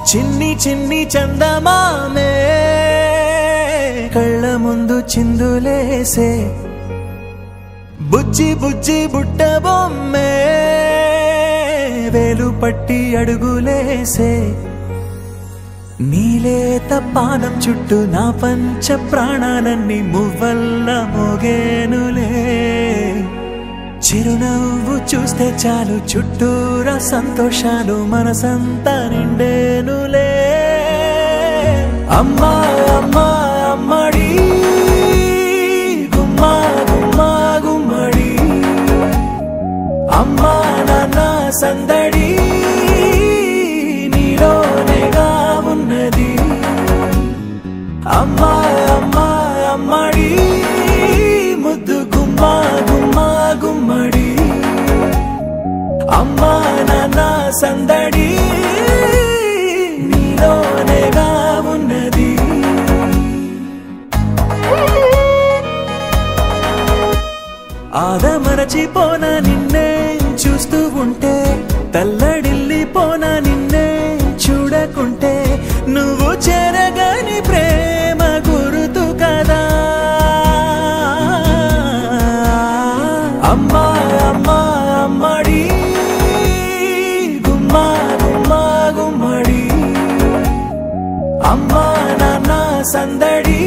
చిన్ని చిన్ని చందమామే కళ్ళ ముందు చిందులేసే బుజ్జి బుజ్జి బుట్ట బొమ్మే వేలు పట్టి అడుగులేసే నీలేత పానం చుట్టూ నా పంచ ప్రాణాలన్నీ మువ్వల్ల మోగేనులే చిరునవ్వు చూస్తే చాలు చుట్టూరా సంతోషాలు మనసంతా నిండేనులే అమ్మా అమ్మా అమ్మడి గుమ్మా గుమ్మా గుమ్మడి అమ్మా నాన్న సందడి నీలోనేగా ఉన్నది అమ్మా అమ్మా అమ్మడి ముద్దు గుమ్మా గుమ్మా గుమ్మడి అమ్మా నాన్న సందడి నీలోనేగా ఉన్నది ఆదమరచిపోనా నిన్నే చూస్తూ ఉంటే తల్లడిల్లిపోనా నిన్నే చూడకుంటే నువ్వు చెరగని ప్రేమ గురుతు కదా అమ్మా అమ్మా అమ్మడి గుమ్మా గుమ్మా గుమ్మడి అమ్మా నాన్న సందడి